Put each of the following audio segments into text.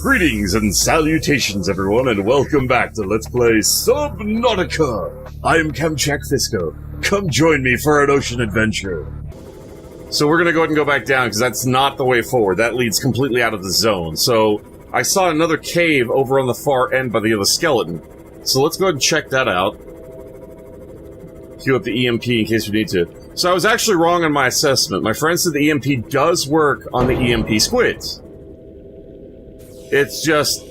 Greetings and salutations, everyone, and welcome back to Let's Play Subnautica! I am Kamchak Fisco. Come join me for an ocean adventure. So we're gonna go ahead and go back down, because that's not the way forward. That leads completely out of the zone. So, I saw another cave over on the far end by the other skeleton. So let's go ahead and check that out. Queue up the EMP in case we need to. So I was actually wrong on my assessment. My friend said the EMP does work on the EMP squids. It's just,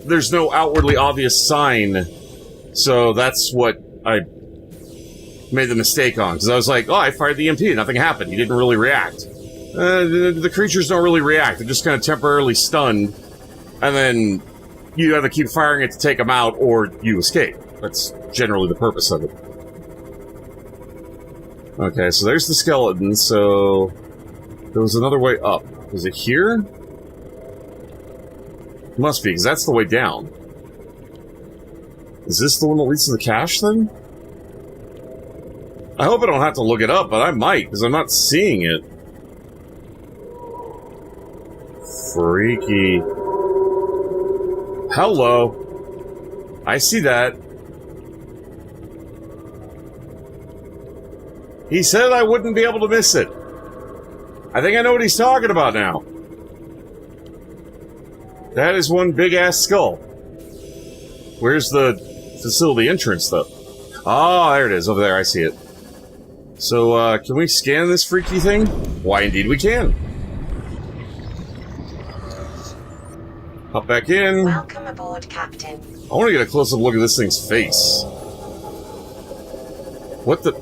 there's no outwardly obvious sign, so that's what I made the mistake on. Because I was like, oh, I fired the EMP, nothing happened, he didn't really react. The creatures don't really react, they're just kind of temporarily stunned, and then you either keep firing it to take them out, or you escape. That's generally the purpose of it. Okay, so there's the skeleton, so there was another way up. Is it here? Must be, because that's the way down. Is this the one that leads to the cache, then? I hope I don't have to look it up, but I might, because I'm not seeing it. Freaky. Hello. I see that. He said I wouldn't be able to miss it. I think I know what he's talking about now. That is one big-ass skull. Where's the facility entrance, though? Oh, there it is. Over there, I see it. So, can we scan this freaky thing? Why, indeed we can. Hop back in. Welcome aboard, Captain. I want to get a close-up look at this thing's face. What the...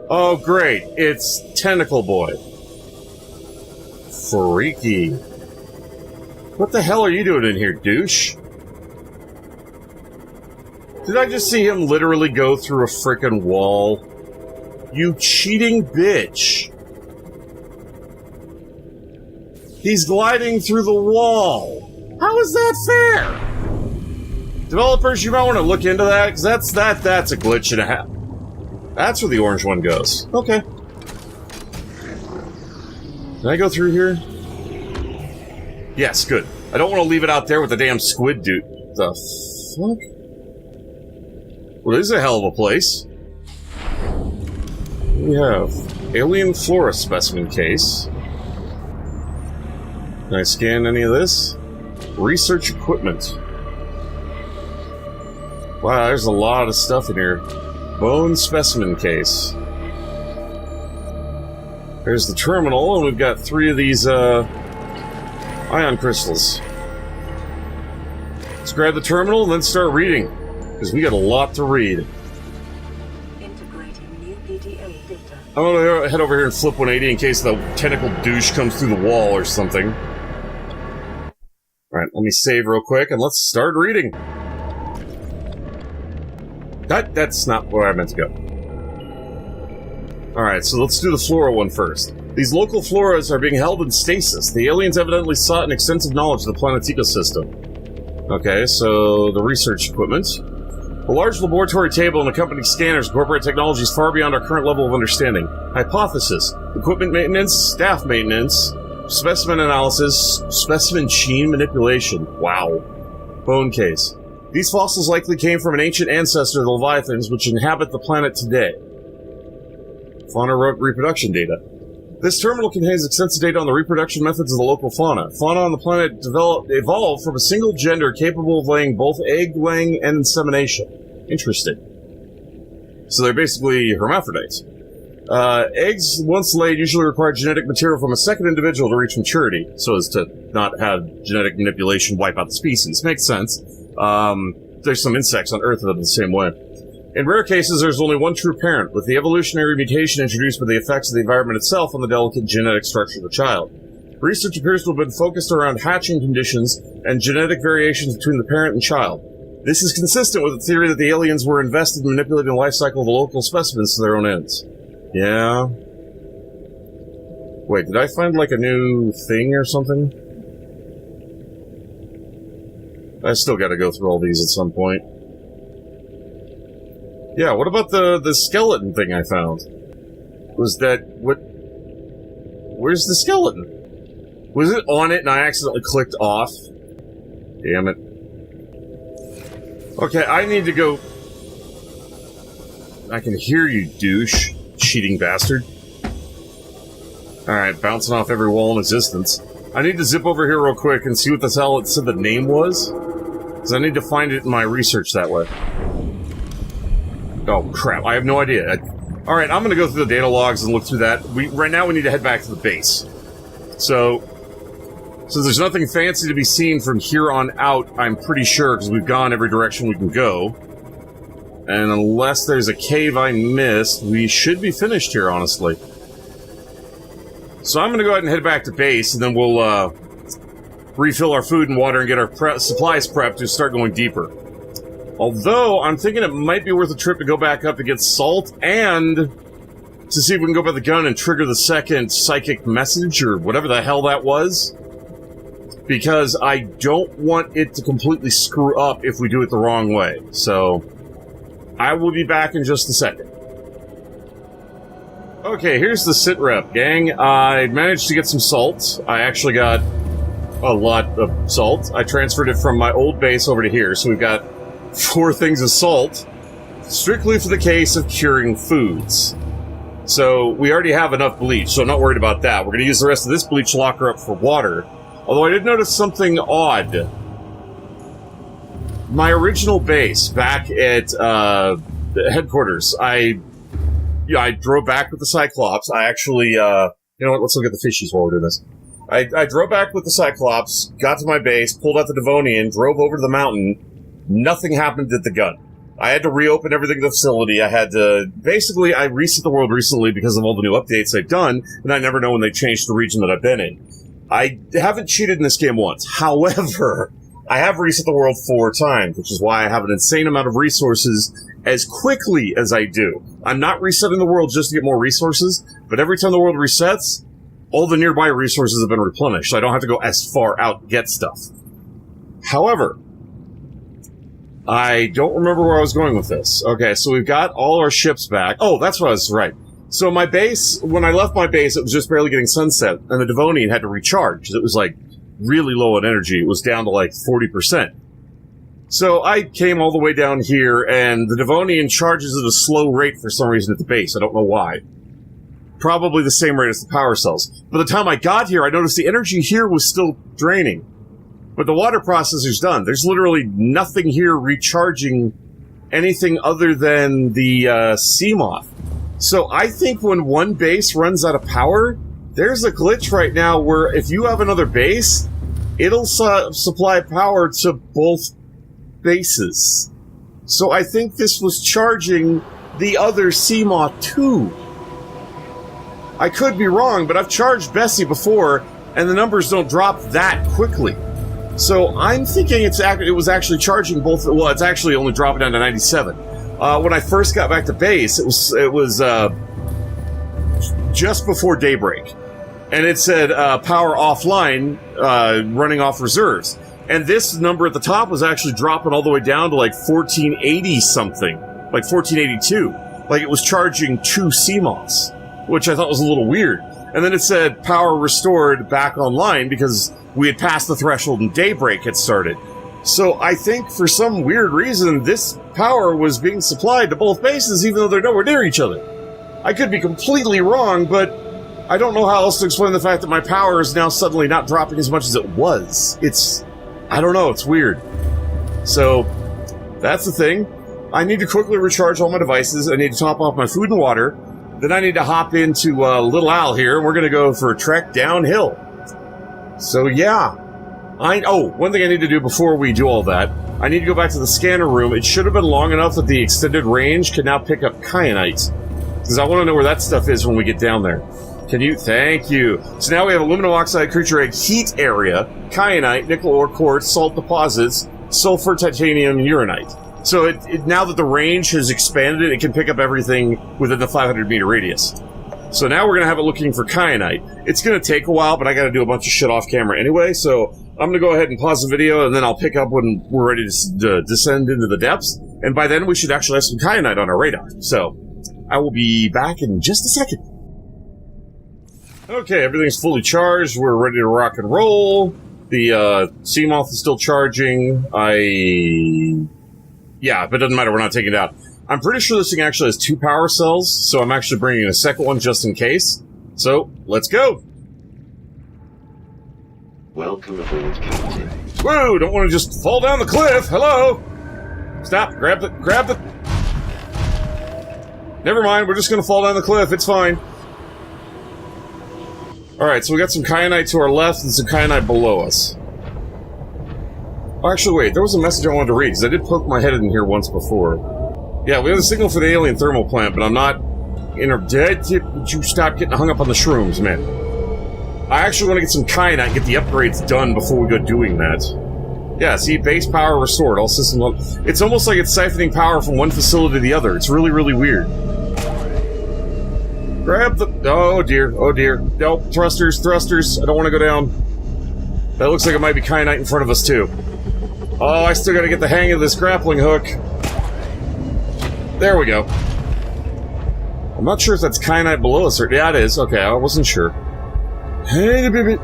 Oh, great. It's Tentacle Boy. Freaky. What the hell are you doing in here, douche? Did I just see him literally go through a frickin' wall? You cheating bitch. He's gliding through the wall. How is that fair? Developers, you might want to look into that, because that's a glitch and a half. That's where the orange one goes. Okay. Can I go through here? Yes, good. I don't want to leave it out there with the damn squid dude. The fuck? Well, this is a hell of a place. We have alien flora specimen case. Can I scan any of this? Research equipment. Wow, there's a lot of stuff in here. Bone specimen case. There's the terminal, and we've got 3 of these, ion crystals. Let's grab the terminal and then start reading, because we got a lot to read. Integrating new PDA data. I'm gonna head over here and flip 180 in case the tentacle douche comes through the wall or something. Alright, let me save real quick, and let's start reading. That's not where I meant to go. Alright, so let's do the flora one first. These local floras are being held in stasis. The aliens evidently sought an extensive knowledge of the planet's ecosystem. Okay, so the research equipment. A large laboratory table and accompanying scanners incorporate technologies far beyond our current level of understanding. Hypothesis. Equipment maintenance, staff maintenance, specimen analysis, specimen gene manipulation. Wow. Bone case. These fossils likely came from an ancient ancestor of the Leviathans which inhabit the planet today. Fauna reproduction data. This terminal contains extensive data on the reproduction methods of the local fauna. Fauna on the planet evolved from a single gender capable of laying both egg-laying and insemination. Interesting. So they're basically hermaphrodites. Eggs, once laid, usually require genetic material from a second individual to reach maturity, so as to not have genetic manipulation wipe out the species. Makes sense. There's some insects on Earth that are the same way. In rare cases, there's only one true parent, with the evolutionary mutation introduced by the effects of the environment itself on the delicate genetic structure of the child. Research appears to have been focused around hatching conditions and genetic variations between the parent and child. This is consistent with the theory that the aliens were invested in manipulating the life cycle of the local specimens to their own ends. Yeah. Wait, did I find, like, a new thing or something? I still gotta go through all these at some point. Yeah, what about the skeleton thing I found? Was that... What Where's the skeleton? Was it on it and I accidentally clicked off? Damn it. Okay, I need to go... I can hear you, douche. Cheating bastard. Alright, bouncing off every wall in existence. I need to zip over here real quick and see what the hell it said the name was. Because I need to find it in my research that way. Oh, crap. I have no idea. Alright, I'm gonna go through the data logs and look through that. Right now we need to head back to the base. So there's nothing fancy to be seen from here on out, I'm pretty sure, because we've gone every direction we can go. And unless there's a cave I missed, we should be finished here, honestly. So I'm gonna go ahead and head back to base, and then we'll, refill our food and water and get our supplies prepped to start going deeper. Although, I'm thinking it might be worth a trip to go back up to get salt and to see if we can go by the gun and trigger the second psychic message or whatever the hell that was. Because I don't want it to completely screw up if we do it the wrong way. So, I will be back in just a second. Okay, here's the sit rep, gang. I managed to get some salt. I actually got a lot of salt. I transferred it from my old base over to here, so we've got 4 things of salt, strictly for the case of curing foods. So, we already have enough bleach, so I'm not worried about that. We're going to use the rest of this bleach locker up for water. Although I did notice something odd. My original base, back at, headquarters, I drove back with the Cyclops. I actually, you know what, let's look at the fishies while we're doing this. I drove back with the Cyclops, got to my base, pulled out the Devonian, drove over to the mountain. Nothing happened at the gun. I had to reopen everything in the facility. I had to... Basically, I reset the world recently because of all the new updates they've done, and I never know when they change the region that I've been in. I haven't cheated in this game once. However, I have reset the world 4 times, which is why I have an insane amount of resources as quickly as I do. I'm not resetting the world just to get more resources, but every time the world resets, all the nearby resources have been replenished, so I don't have to go as far out to get stuff. However, I don't remember where I was going with this. Okay, so we've got all our ships back. Oh, that's what I was right. So my base, when I left my base, it was just barely getting sunset, and the Devonian had to recharge. It was, like, really low on energy. It was down to, like, 40%. So I came all the way down here, and the Devonian charges at a slow rate for some reason at the base. I don't know why. Probably the same rate as the power cells. By the time I got here, I noticed the energy here was still draining. But the water processor's done. There's literally nothing here recharging anything other than the sea moth. So I think when one base runs out of power, there's a glitch right now where if you have another base, it'll supply power to both bases. So I think this was charging the other sea moth too. I could be wrong, but I've charged Bessie before, and the numbers don't drop that quickly. So I'm thinking it was actually charging both. Well, it's actually only dropping down to 97. When I first got back to base, it was just before daybreak, and it said power offline, running off reserves. And this number at the top was actually dropping all the way down to like 1480 something, like 1482. Like it was charging 2 CMOS, which I thought was a little weird. And then it said power restored back online because we had passed the threshold and daybreak had started. So I think for some weird reason, this power was being supplied to both bases even though they're nowhere near each other. I could be completely wrong, but I don't know how else to explain the fact that my power is now suddenly not dropping as much as it was. I don't know, it's weird. So, that's the thing. I need to quickly recharge all my devices, I need to top off my food and water, then I need to hop into Little Al here, and we're gonna go for a trek downhill. So yeah. One thing I need to do before we do all that, I need to go back to the scanner room. It should have been long enough that the extended range can now pick up kyanite. Because I want to know where that stuff is when we get down there. Can you? Thank you. So now we have aluminum oxide, creature egg, heat area, kyanite, nickel ore, quartz, salt deposits, sulfur, titanium, uranite. So now that the range has expanded, it can pick up everything within the 500 meter radius. So now we're going to have it looking for kyanite. It's going to take a while, but I got to do a bunch of shit off camera anyway, so I'm going to go ahead and pause the video, and then I'll pick up when we're ready to descend into the depths. And by then, we should actually have some kyanite on our radar. So I will be back in just a second. Okay, everything's fully charged. We're ready to rock and roll. The sea moth is still charging. Yeah, but it doesn't matter. We're not taking it out. I'm pretty sure this thing actually has 2 power cells, so I'm actually bringing a second one just in case. So, let's go. Welcome aboard, Captain. Whoa, don't want to just fall down the cliff. Hello. Stop. Grab the... Never mind, we're just going to fall down the cliff. It's fine. Alright, so we got some kyanite to our left and some kyanite below us. Oh, actually, wait, there was a message I wanted to read, because I did poke my head in here once before. Yeah, we have a signal for the alien thermal plant, but I'm not... Would you stop getting hung up on the shrooms, man? I actually want to get some kyanite and get the upgrades done before we go doing that. Yeah, see, base power restored, all systems... It's almost like it's siphoning power from one facility to the other. It's really, really weird. Grab the... Oh, dear. Oh, dear. Nope. Thrusters. I don't want to go down. That looks like it might be kyanite in front of us, too. Oh, I still gotta get the hang of this grappling hook. There we go. I'm not sure if that's kyanite below us or... Yeah, it is. Okay, I wasn't sure. Hey, baby.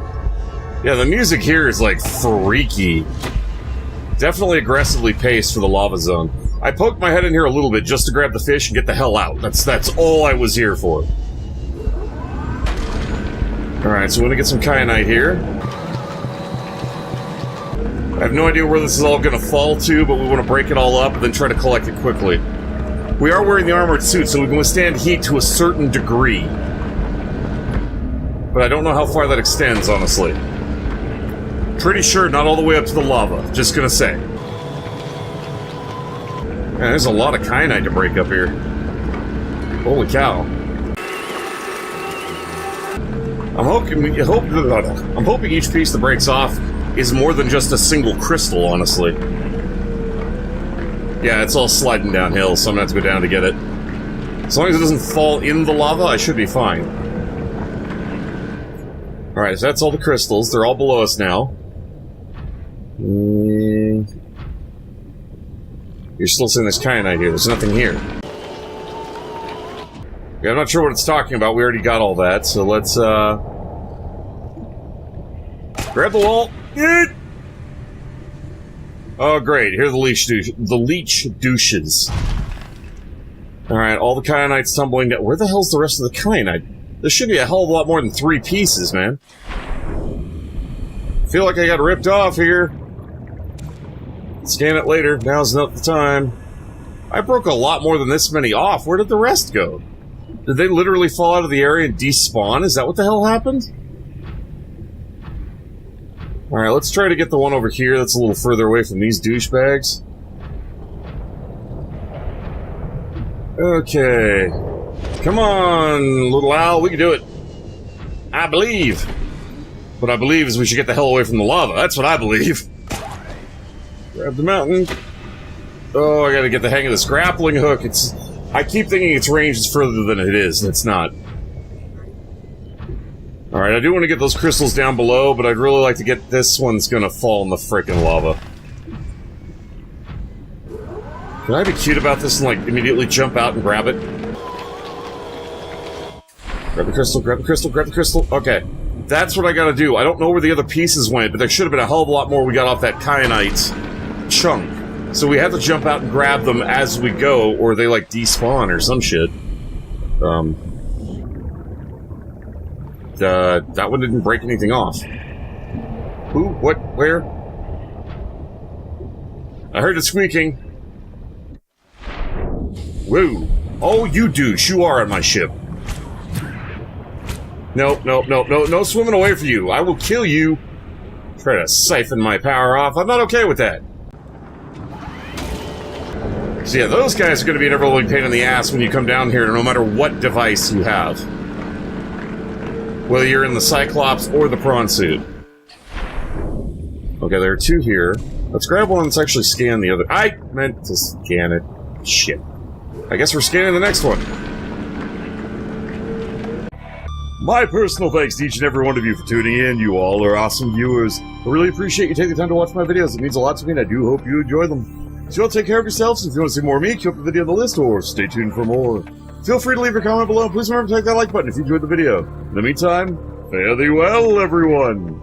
Yeah, the music here is, like, freaky. Definitely aggressively paced for the lava zone. I poked my head in here a little bit just to grab the fish and get the hell out. That's all I was here for. Alright, so we're gonna get some kyanite here. I have no idea where this is all gonna fall to, but we want to break it all up and then try to collect it quickly. We are wearing the armored suit, so we can withstand heat to a certain degree. But I don't know how far that extends, honestly. Pretty sure not all the way up to the lava, just gonna say. Man, there's a lot of kyanite to break up here. Holy cow. I'm hoping each piece that breaks off is more than just a single crystal, honestly. Yeah, it's all sliding downhill, so I'm gonna have to go down to get it. As long as it doesn't fall in the lava, I should be fine. Alright, so that's all the crystals. They're all below us now. You're still seeing this kyanite here. There's nothing here. Yeah, I'm not sure what it's talking about. We already got all that, so let's, grab the wall. Oh, great. Here are the leech douches. Alright, all the kyanite's tumbling down. Where the hell's the rest of the kyanite? There should be a hell of a lot more than 3 pieces, man. I feel like I got ripped off here. Scan it later. Now's not the time. I broke a lot more than this many off. Where did the rest go? Did they literally fall out of the area and despawn? Is that what the hell happened? Alright, let's try to get the one over here that's a little further away from these douchebags. Okay. Come on, little owl, we can do it. I believe. What I believe is we should get the hell away from the lava. That's what I believe. Grab the mountain. Oh, I gotta get the hang of this grappling hook. I keep thinking its range is further than it is, and it's not. Alright, I do want to get those crystals down below, but I'd really like to get this one's gonna fall in the frickin' lava. Can I be cute about this and, like, immediately jump out and grab it? Grab the crystal, grab the crystal, grab the crystal. Okay. That's what I gotta do. I don't know where the other pieces went, but there should have been a hell of a lot more we got off that kyanite chunk. So we have to jump out and grab them as we go, or they, like, despawn or some shit. That one didn't break anything off. Who? What? Where? I heard it squeaking. Woo. Oh, you douche. You are on my ship. Nope, nope, nope, no swimming away from you. I will kill you. Try to siphon my power off. I'm not okay with that. So yeah, those guys are going to be an ever-loving pain in the ass when you come down here, no matter what device you have. Whether you're in the Cyclops or the prawn suit. Okay, there are 2 here. Let's grab one and let's actually scan the other. I meant to scan it. Shit. I guess we're scanning the next one. My personal thanks to each and every one of you for tuning in. You all are awesome viewers. I really appreciate you taking the time to watch my videos. It means a lot to me, and I do hope you enjoy them. So you all take care of yourselves. If you want to see more of me, keep up the video on the list, or stay tuned for more. Feel free to leave your comment below. Please remember to click that like button if you enjoyed the video. In the meantime, Fare thee well, everyone!